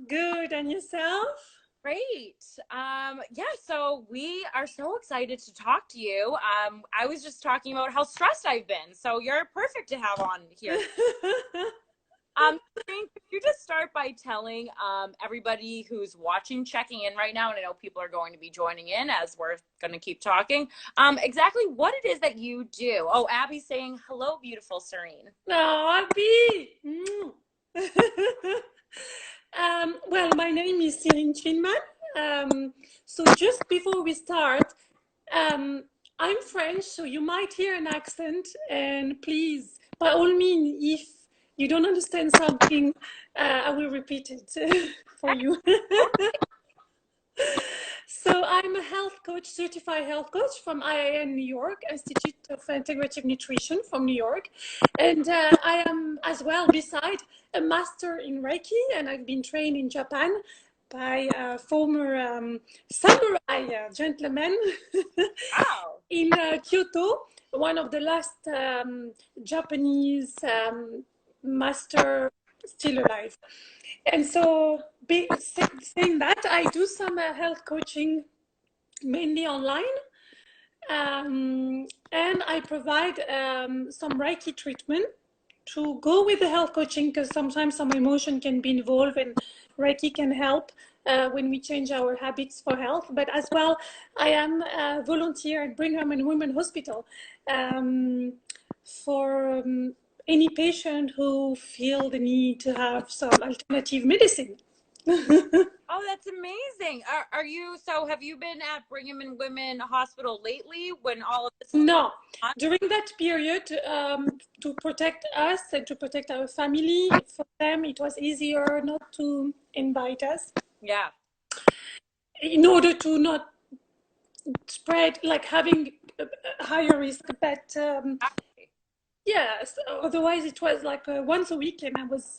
Good, and yourself? Great. Yeah, so we are so excited to talk to you. I was just talking about how stressed I've been, so you're perfect to have on here. Syrine, could you just start by telling everybody who's watching, checking in right now, and I know people are going to be joining in as we're going to keep talking, exactly what it is that you do. Oh, Abby's saying, hello, beautiful Syrine. Oh, Abby! Well, my name is Syrine Chinman. So just before we start, um, I'm French, so you might hear an accent, and please, by all means, if you don't understand something, I will repeat it for you. So I'm a health coach, certified health coach from IIN New York, Institute of Integrative Nutrition from New York. And I am as well, beside, a master in Reiki, and I've been trained in Japan by a former samurai gentleman Wow. in Kyoto, one of the last Japanese master still alive. And so, saying that, I do some health coaching mainly online, and I provide some Reiki treatment to go with the health coaching because sometimes some emotion can be involved, and Reiki can help when we change our habits for health. But as well, I am a volunteer at Brigham and Women Hospital um, for any patient who feel the need to have some alternative medicine. Oh, that's amazing. Are you, so have you been at Brigham and Women Hospital lately when all of this has been No, on? during that period, to protect us and to protect our family, for them it was easier not to invite us Yeah. in order to not spread, like having a higher risk. But yes, otherwise it was like once a week, and I was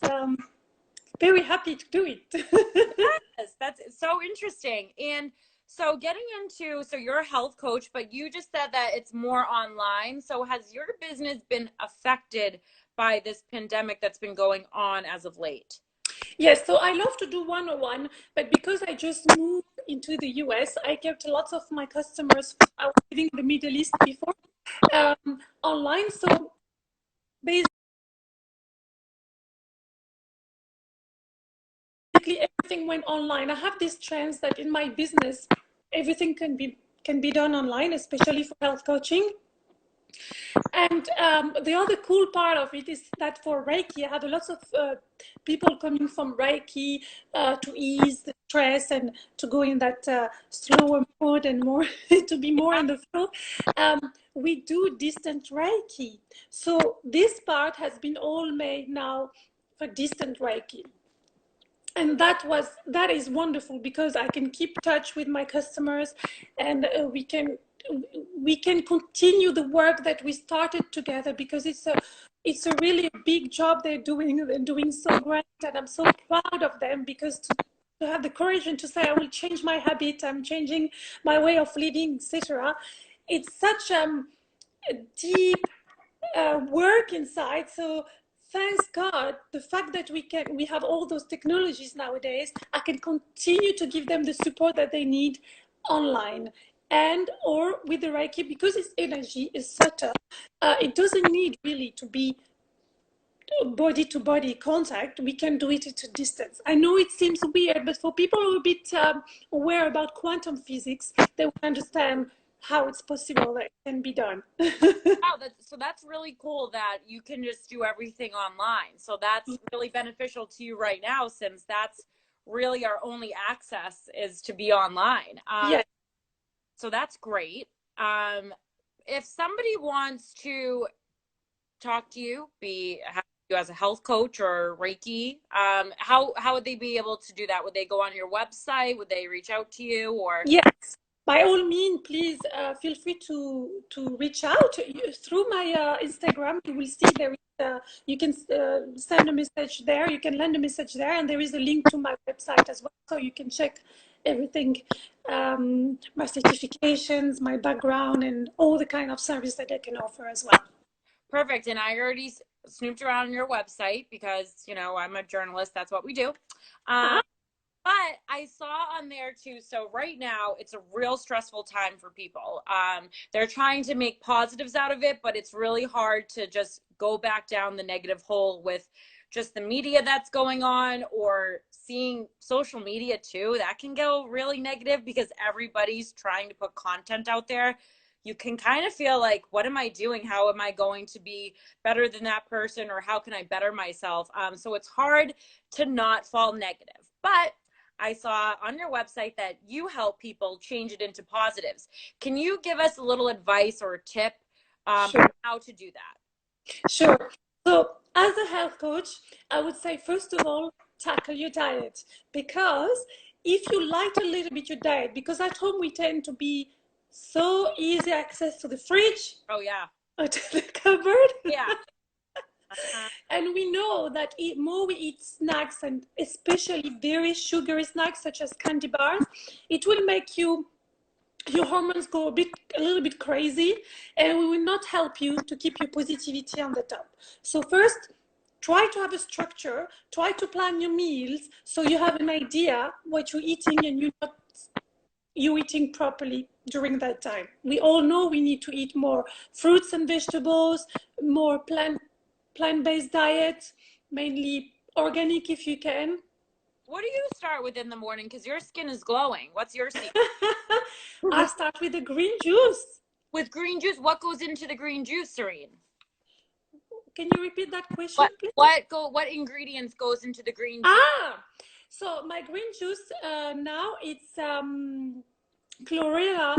very happy to do it. Yes, that's so interesting. And so getting into, so you're a health coach, but you just said that it's more online. So has your business been affected by this pandemic that's been going on as of late? Yes, so I love to do one-on-one, but because I just moved into the US, I kept lots of my customers. I was living in the Middle East before, online. So basically, everything went online. I have this chance that in my business, everything can be done online, especially for health coaching. And the other cool part of it is that for Reiki, I had lots of people coming from Reiki to ease the stress and to go in that slower mode and more to be more in the flow. We do distant Reiki. So this part has been all made now for distant Reiki. And that is wonderful because I can keep touch with my customers, and we can continue the work that we started together, because it's a really big job they're doing so great, and I'm so proud of them, because to have the courage and to say I will change my habit, I'm changing my way of living, etc. It's such a deep work inside. So thanks God, the fact that we have all those technologies nowadays, I can continue to give them the support that they need online, and or with the Reiki, because its energy is subtle. It doesn't need really to be body to body contact. We can do it at a distance. I know it seems weird, but for people who are a bit aware about quantum physics, they will understand how it's possible that it can be done. Wow, that's really cool that you can just do everything online. So that's really beneficial to you right now, since that's really our only access is to be online. Yeah. So that's great. Um, if somebody wants to talk to you, have you as a health coach or Reiki, how would they be able to do that? Would they go on your website? Would they reach out to you or? Yes, by all means, please feel free to reach out through my Instagram. You will see there is you can send a message there. You can lend a message there, and there is a link to my website as well, so you can check everything, my certifications, my background, and all the kind of service that I can offer as well. Perfect. And I already snooped around on your website because, I'm a journalist. That's what we do. Um, Uh-huh. But I saw on there too, so right now it's a real stressful time for people. They're trying to make positives out of it, but it's really hard to just go back down the negative hole with just the media that's going on, or seeing social media too. That can go really negative because everybody's trying to put content out there. You can kind of feel like, what am I doing? How am I going to be better than that person? Or how can I better myself? So it's hard to not fall negative. But I saw on your website that you help people change it into positives. Can you give us a little advice or a tip Sure. on how to do that? Sure. So, as a health coach, I would say, first of all, tackle your diet. Because if you light a little bit your diet, because at home we tend to be so easy access to the fridge Oh, yeah. or to the cupboard. Yeah. And we know that more we eat snacks, and especially very sugary snacks such as candy bars, it will make your hormones go a little bit crazy, and we will not help you to keep your positivity on the top. So first, try to have a structure, try to plan your meals so you have an idea what you're eating, and you're eating properly during that time. We all know we need to eat more fruits and vegetables, more plant-based diet, mainly organic if you can. What do you start with in the morning? Because your skin is glowing. What's your secret? I start with the green juice. With green juice, what goes into the green juice, Syrine? Can you repeat that question, please? What ingredients goes into the green juice? So my green juice now it's chlorella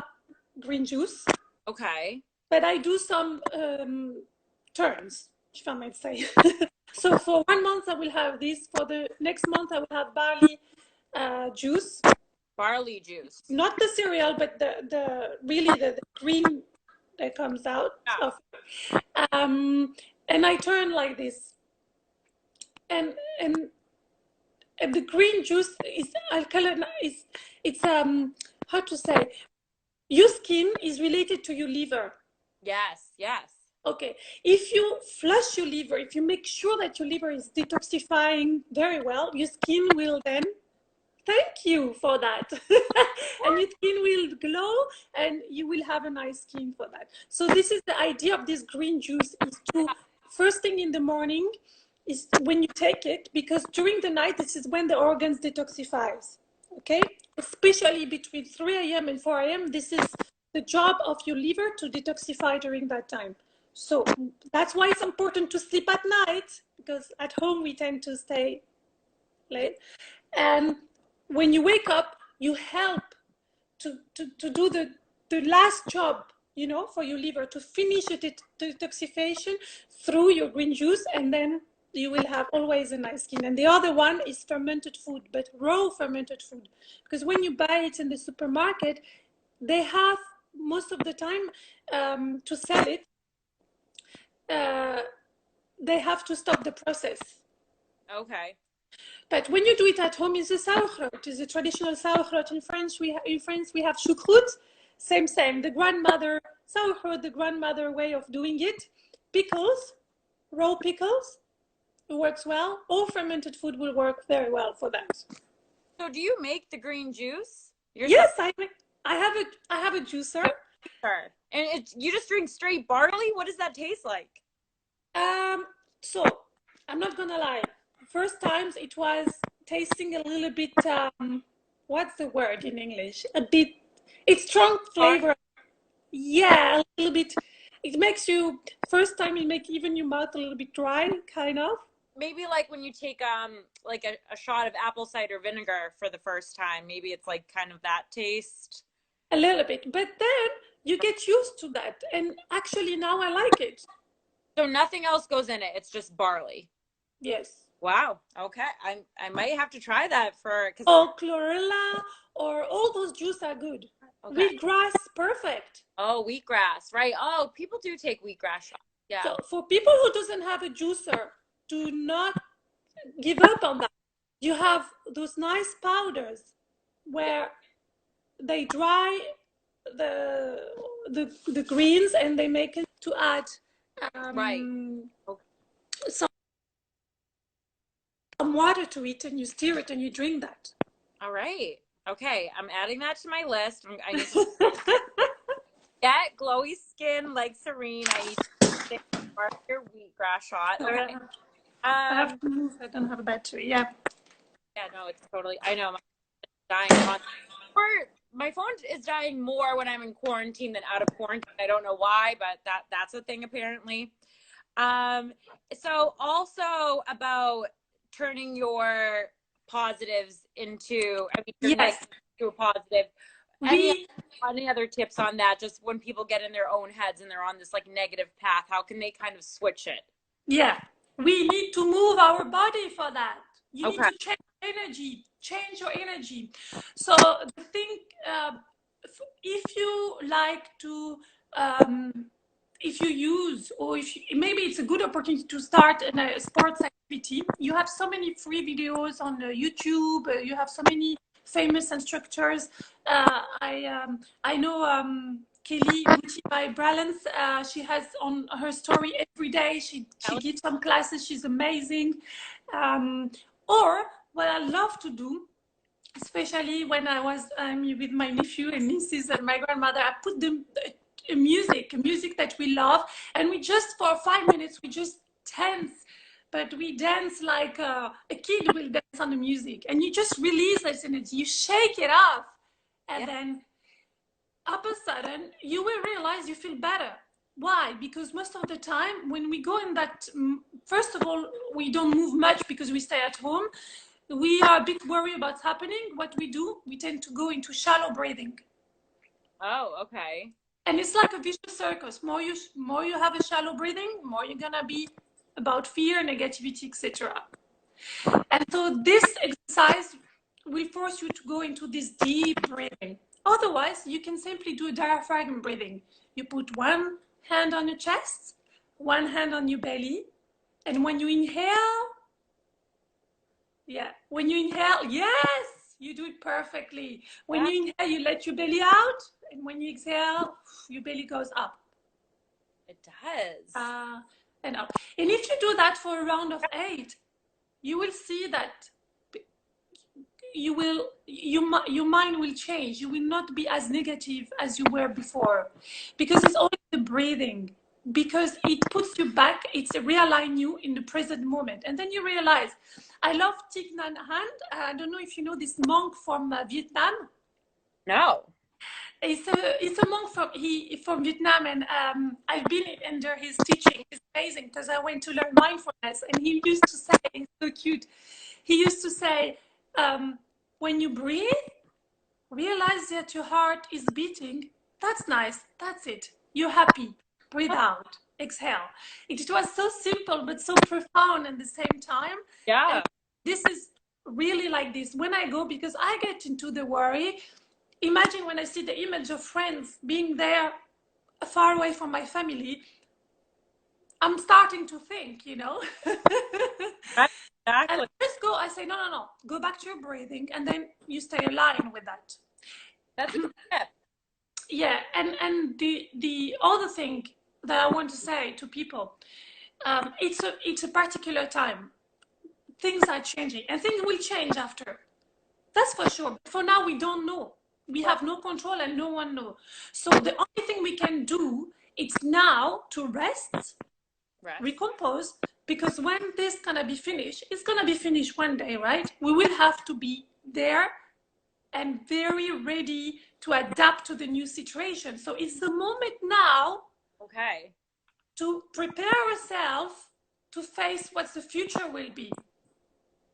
green juice, Okay. but I do some turns, if I might say. So for 1 month I will have this. For the next month I will have barley juice. Barley juice. Not the cereal, but the green that comes out Yeah. of. And I turn like this, and the green juice is alkaline. It's how to say, your skin is related to your liver. Yes. Yes. Okay, if you flush your liver, if you make sure that your liver is detoxifying very well, your skin will then thank you for that. And your skin will glow, and you will have a nice skin for that. So this is the idea of this green juice, is to first thing in the morning is when you take it, because during the night this is when the organs detoxifies. Okay, especially between 3 a.m. and 4 a.m. this is the job of your liver to detoxify during that time. So that's why it's important to sleep at night, because at home we tend to stay late. And when you wake up, you help to do the last job, for your liver to finish the detoxification through your green juice, and then you will have always a nice skin. And the other one is fermented food, but raw fermented food, because when you buy it in the supermarket, they have most of the time to sell it, they have to stop the process. Okay. But when you do it at home, it's a sauerkraut. It's a traditional sauerkraut. In France, we have choucroute. Same. The grandmother sauerkraut, the grandmother way of doing it. Pickles, raw pickles, it works well. All fermented food will work very well for that. So, do you make the green juice yourself? Yes, I have a juicer. And you just drink straight barley? What does that taste like? So I'm not gonna lie. First times it was tasting a little bit. What's the word in English? A bit. It's strong flavor. Yeah, a little bit. It makes you. First time it make even your mouth a little bit dry, kind of. Maybe like when you take like a shot of apple cider vinegar for the first time. Maybe it's like kind of that taste. A little bit, but then you get used to that, and actually now I like it. So nothing else goes in it. It's just barley. Yes. Wow. Okay. I might have to try that because Chlorella or all those juices are good. okay. Wheatgrass, perfect. Oh, wheatgrass, right? Oh, people do take wheatgrass shots. Yeah. So for people who doesn't have a juicer, do not give up on that. You have those nice powders where they dry the greens, and they make it to add Right. some water to it, and you stir it and you drink that. All right. Okay. I'm adding that to my list. I need to get glowy skin like Syrine. I need to take your wheatgrass shot. Okay. I have to move. I don't have a battery. Yeah. Yeah, no, it's totally, I know, my dying on, or my phone is dying more when I'm in quarantine than out of quarantine. I don't know why, but that's a thing apparently. Um, so also about turning your positives into, I mean, your Yes. negative to a positive. Any We any other tips on that? Just when people get in their own heads and they're on this like negative path, how can they kind of switch it? Yeah, we need to move our body for that. You need Okay. to change your energy. So the thing, if you like to, if you use, or if you, maybe it's a good opportunity to start in a sports activity. You have so many free videos on YouTube. You have so many famous instructors. I know Kelly Gucci by Balance. She has on her story every day. She gives some classes. She's amazing. Um, or what I love to do, especially when I was with my nephew and nieces and my grandmother, I put them music that we love, and we just for 5 minutes we just dance. But we dance like a kid will dance on the music, and you just release that energy. You shake it off, and Yeah. then up a sudden you will realize you feel better. Why? Because most of the time when we go in that, first of all, we don't move much because we stay at home. We are a bit worried about what's happening. What we do, we tend to go into shallow breathing, Oh, okay. and it's like a vicious circle. More you have a shallow breathing, more you're gonna be about fear, negativity, etc. And so this exercise will force you to go into this deep breathing. Otherwise, you can simply do a diaphragm breathing. You put one hand on your chest, one hand on your belly, and when you inhale, when you inhale, yes, you do it perfectly. When Yeah, you inhale, you let your belly out, and when you exhale, your belly goes up. it does. And up. And if you do that for a round of 8, you will see that your mind will change. You will not be as negative as you were before, because it's only the breathing, because it puts you back, it's realign you in the present moment. And then you realize, I love Thich Nhat Hanh. I don't know if you know this monk from Vietnam. No. It's a monk from Vietnam, and I've been under his teaching. It's amazing because I went to learn mindfulness, and he used to say, it's so cute. He used to say, when you breathe, realize that your heart is beating. That's nice. That's it. You're happy. Breathe out. Exhale. It was so simple but so profound at the same time. And Yeah. this is really like this. When I go, because I get into the worry, imagine when I see the image of friends being there far away from my family, I'm starting to think, Right. And Exactly. just go, I say, no, go back to your breathing, and then you stay aligned with that. That's a good tip. Yeah, and the other thing that I want to say to people, it's a particular time. Things are changing, and things will change after. That's for sure. But for now, we don't know. We Right. have no control, and no one knows. So the only thing we can do is now to rest, Rest. recompose, because when this gonna be finished, it's gonna be finished one day, right? We will have to be there and very ready to adapt to the new situation. So it's the moment now Okay. to prepare ourselves to face what the future will be.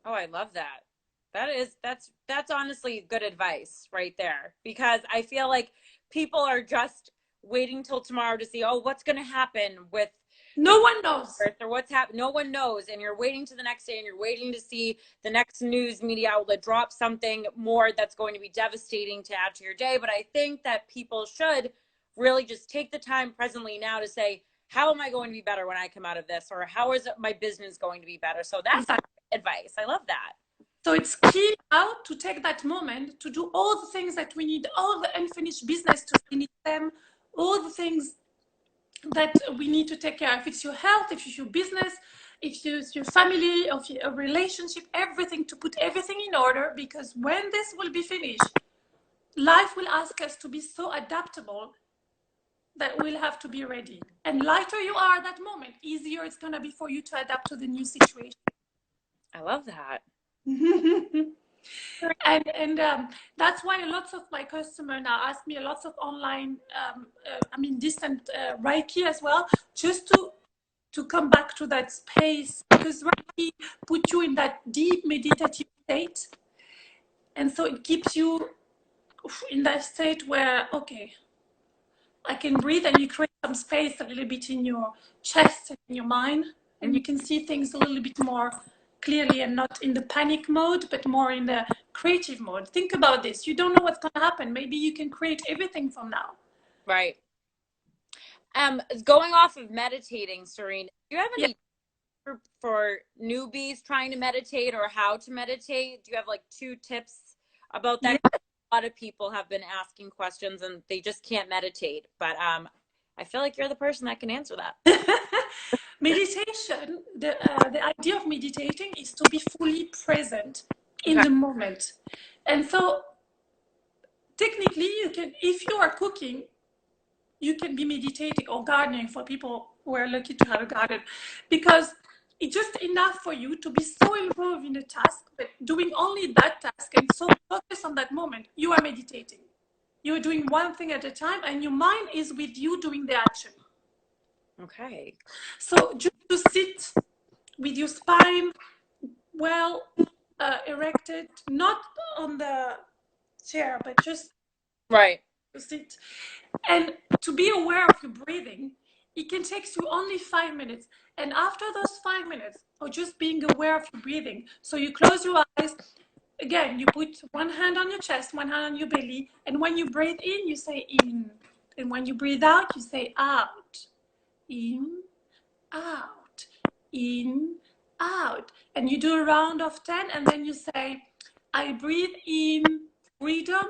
Oh, I love that. That's honestly good advice right there, because I feel like people are just waiting till tomorrow to see, oh, what's going to happen with the No one knows. Earth, or what's happening. No one knows, and you're waiting to the next day, and you're waiting to see the next news media outlet drop something more that's going to be devastating to add to your day. But I think that people should really just take the time presently now to say, how am I going to be better when I come out of this, or how is my business going to be better? So that's Exactly. advice. I love that. So it's key now to take that moment to do all the things that we need, all the unfinished business to finish them, all the things that we need to take care of. If it's your health, if it's your business, if you your family, of your relationship, everything, to put everything in order, because when this will be finished, life will ask us to be so adaptable that we'll have to be ready. And lighter you are at that moment, easier it's going to be for you to adapt to the new situation. I love that. And that's why lots of my customers now ask me lots of online, distant Reiki as well, just to come back to that space, because Reiki put you in that deep meditative state, and so it keeps you in that state where, okay, I can breathe, and you create some space a little bit in your chest and in your mind, and you can see things a little bit more clearly, and not in the panic mode, but more in the creative mode. Think about this. You don't know what's going to happen. Maybe you can create everything from now. Right. Going off of meditating, Syrine, do you have any for newbies trying to meditate, or how to meditate? Do you have like 2 tips about that? Yeah. A lot of people have been asking questions and they just can't meditate, but I feel like you're the person that can answer that. Meditation, the idea of meditating is to be fully present in the moment. And so technically you can, if you are cooking, you can be meditating, or gardening for people who are lucky to have a garden, because it's just enough for you to be so involved in the task, but doing only that task and so focus on that moment, you are meditating. You're doing one thing at a time, and your mind is with you doing the action. Okay. So just to sit with your spine well erected, not on the chair, but just right to sit, and to be aware of your breathing. It can take you only 5 minutes, and after those 5 minutes of just being aware of your breathing, so you close your eyes again, you put one hand on your chest, one hand on your belly, and when you breathe in, you say in, and when you breathe out, you say out. In, out, in, out, and you do a round of 10, and then you say, I breathe in freedom,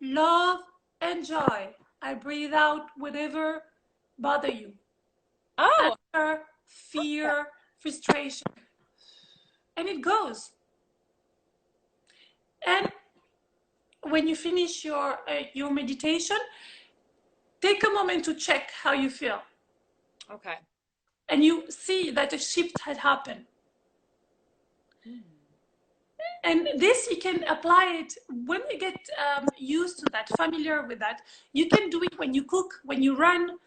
love, and joy. I breathe out whatever bother you. Anger, fear, frustration, and it goes. And when you finish your meditation, take a moment to check how you feel. Okay. And you see that a shift had happened. And this, you can apply it when you get used to that, familiar with that. You can do it when you cook, when you run,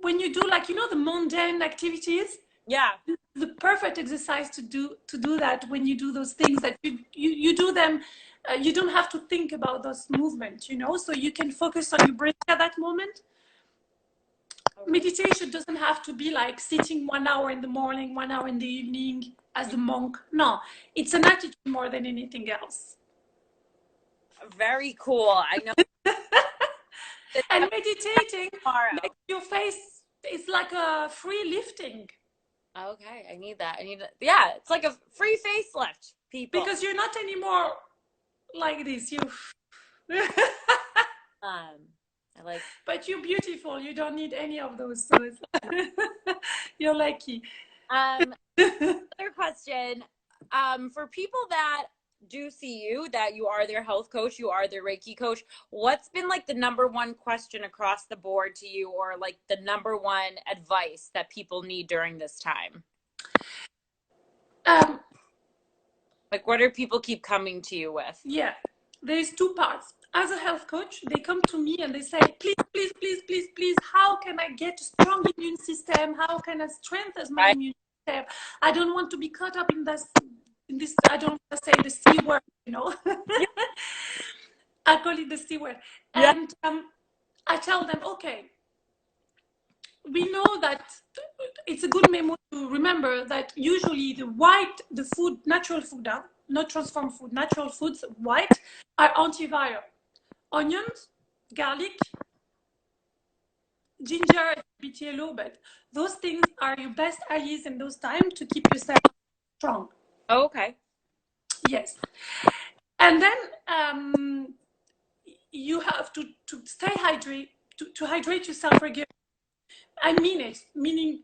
when you do, like, the mundane activities. Yeah. The perfect exercise to do that, when you do those things that you do them, you don't have to think about those movements, so you can focus on your breath at that moment. Meditation doesn't have to be like sitting 1 hour in the morning, 1 hour in the evening as a monk. No, it's an attitude more than anything else. Very cool. I know. And meditating makes your face, it's like a free lifting. Okay, I need that. Yeah, it's like a free facelift, people. Because you're not anymore like this. But you're beautiful. You don't need any of those. So you're lucky. Another question. For people that do see you, that you are their health coach, you are their Reiki coach, what's been like the number one question across the board to you, or like the number one advice that people need during this time? Like, what do people keep coming to you with? Yeah, there's 2 parts. As a health coach, they come to me and they say, please, please, please, please, please, how can I get a strong immune system? How can I strengthen my immune system? I don't want to be caught up in this, I don't want to say the C word, I call it the C word. Yeah. And I tell them, okay, we know that it's a good memo to remember that usually the food, natural food, not transformed food, natural foods, white, are antiviral. Onions, garlic, ginger, a bit yellow, but those things are your best allies in those times to keep yourself strong. Oh, okay. Yes. And then you have to stay hydrated, to hydrate yourself regularly. I mean it, meaning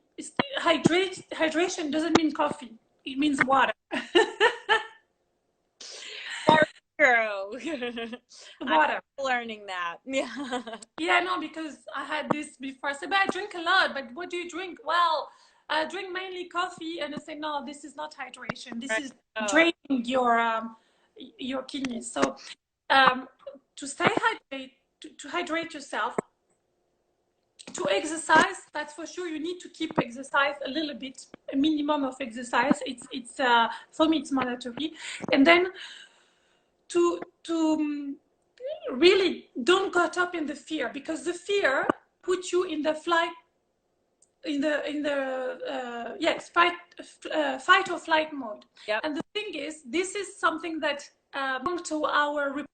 hydration doesn't mean coffee. It means water. Very true. Water. I'm learning that. Yeah. Yeah, no, because I had this before. I said, but I drink a lot. But what do you drink? Well, I drink mainly coffee. And I say, no, this is not hydration. This Right. is Oh, draining your kidneys. So to stay hydrated, to hydrate yourself, to exercise, that's for sure. You need to keep exercise a little bit, a minimum of exercise. It's for me, it's mandatory. And then to really don't get up in the fear, because the fear puts you in the flight, yes, fight or flight mode. yep. And the thing is, this is something that belongs to our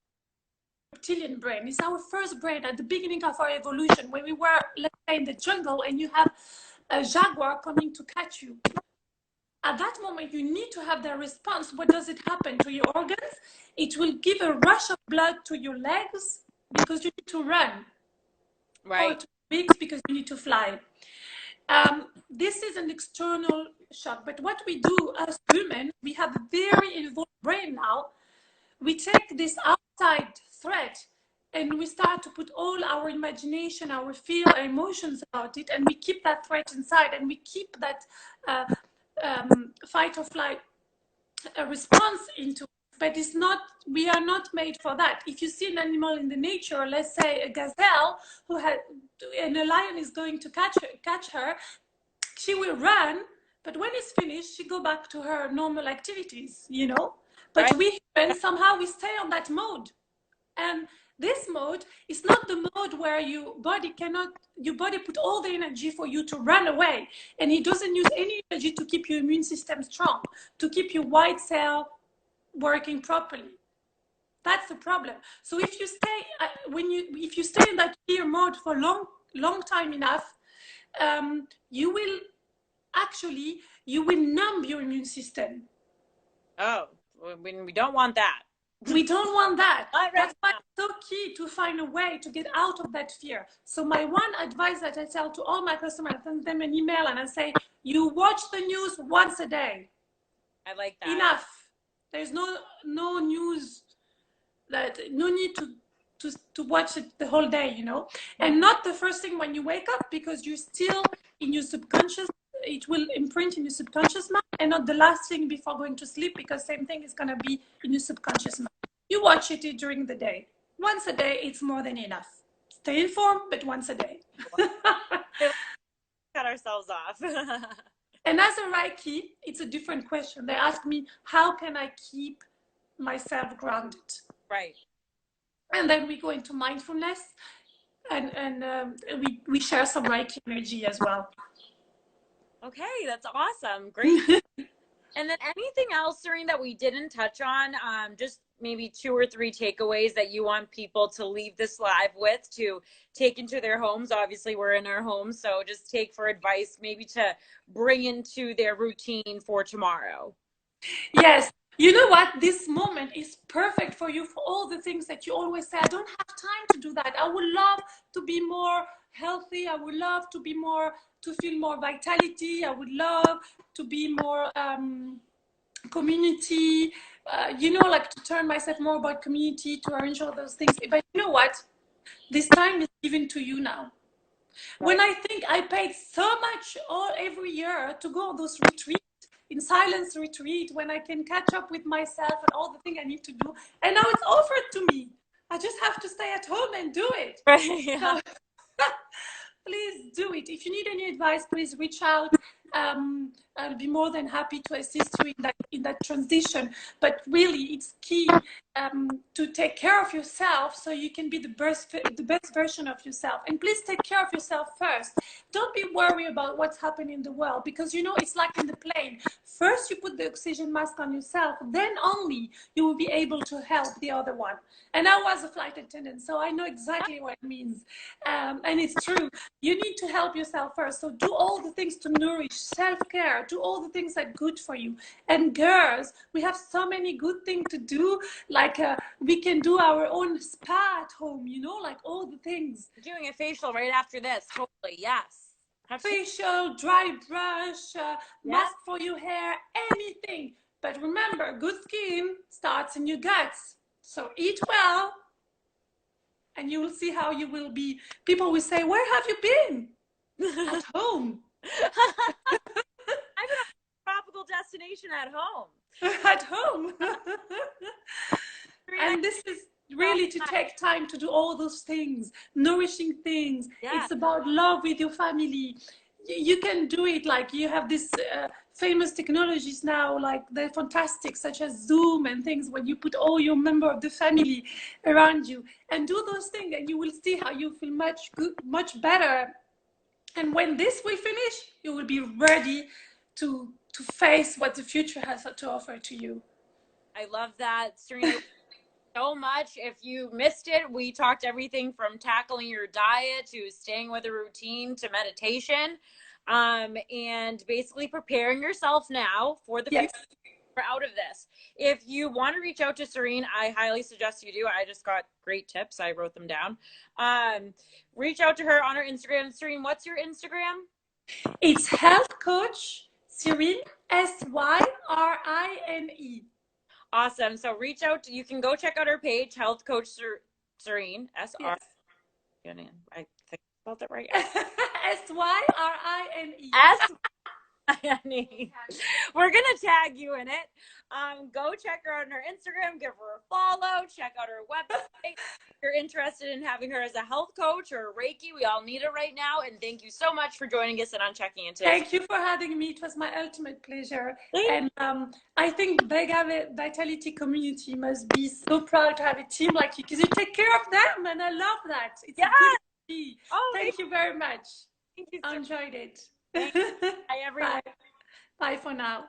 reptilian brain. It's our first brain at the beginning of our evolution, when we were, let's say, in the jungle and you have a jaguar coming to catch you. At that moment, you need to have that response. What does it happen to your organs? It will give a rush of blood to your legs because you need to run. Right. Or to beaks because you need to fly. This is an external shock. But what we do as women, we have a very involved brain now. We take this outside threat and we start to put all our imagination, our fear, our emotions about it, and we keep that threat inside, and we keep that fight or flight response into. But it's not, we are not made for that. If you see an animal in the nature, let's say a gazelle and a lion is going to catch her, she will run, but when it's finished, she go back to her normal activities, you know. But Right. we humans, somehow we stay on that mode. And this mode is not the mode where your body put all the energy for you to run away, and it doesn't use any energy to keep your immune system strong, to keep your white cell working properly. That's the problem. So if you stay if you stay in that fear mode for long time enough, you will numb your immune system. Oh, we don't want that. We don't want that. Right. That's why it's so key to find a way to get out of that fear. So my one advice that I tell to all my customers, I send them an email and I say, you watch the news once a day. I like that. Enough. There's no news, that no need to watch it the whole day, you know. And not the first thing when you wake up, because you're still in your subconscious. It will imprint in your subconscious mind, and not the last thing before going to sleep, because same thing is going to be in your subconscious mind. You watch it during the day. Once a day, it's more than enough. Stay informed, but once a day. Cut ourselves off. And as a Reiki, it's a different question. They ask me, how can I keep myself grounded? Right. And then we go into mindfulness, and we share some Reiki energy as well. Okay, that's awesome. Great. And then anything else, Syrine, that we didn't touch on? Just maybe 2 or 3 takeaways that you want people to leave this live with, to take into their homes. Obviously, we're in our homes, so just take for advice, maybe to bring into their routine for tomorrow. Yes. You know what? This moment is perfect for you, for all the things that you always say, I don't have time to do that. I would love to be more healthy. I would love to feel more vitality. I would love to be more community, like to turn myself more about community, to arrange all those things. But you know what? This time is given to you now. Right. When I think I paid so much every year to go on those retreats, in silence retreat, when I can catch up with myself and all the things I need to do, and now it's offered to me. I just have to stay at home and do it. Right, yeah. So, please do it. If you need any advice, please reach out. I'll be more than happy to assist you in that transition. But really, it's key to take care of yourself, so you can be the best version of yourself. And please take care of yourself first. Don't be worried about what's happening in the world, because it's like in the plane. First, you put the oxygen mask on yourself, then only you will be able to help the other one. And I was a flight attendant, so I know exactly what it means. And it's true. You need to help yourself first. So do all the things to nourish, self-care, do all the things that are good for you. And girls, we have so many good things to do. Like we can do our own spa at home, like all the things. Doing a facial right after this, totally, yes. facial, dry brush, Yeah. mask for your hair, anything. But remember, good skin starts in your guts. So eat well, and you will see how you will be. People will say, "Where have you been?" At home. I'm in a tropical destination at home. At home. Syrine, And this is so really to much. take time to do all those things, nourishing things. Yeah. It's about love with your family. You can do it, like you have this famous technologies now, like they're fantastic, such as Zoom and things, when you put all your member of the family around you and do those things, and you will see how you feel much better. And when this will finish, you will be ready to face what the future has to offer to you. I love that, Syrine. So much. If you missed it, we talked everything from tackling your diet to staying with a routine to meditation, and basically preparing yourself now for the future. Yes. Out of this. If you want to reach out to Syrine, I highly suggest you do. I just got great tips. I wrote them down. Reach out to her on her Instagram. Syrine, what's your Instagram? It's health coach Syrine, Syrine. Awesome. So reach out. You can go check out her page, Health Coach Syrine, SR. Yes. I think I spelled it right. Syrine. S. We're gonna tag you in it. Go check her on her Instagram, give her a follow, check out her website. If you're interested in having her as a health coach or a Reiki, we all need it right now. And thank you so much for joining us and on checking in today. Thank you for having me. It was my ultimate pleasure. And I think Vega Vitality community must be so proud to have a team like you, because you take care of them, and I love that. It's a good to see. Thank you very much. Thank you. I enjoyed it. Bye, everyone. Bye. Bye for now.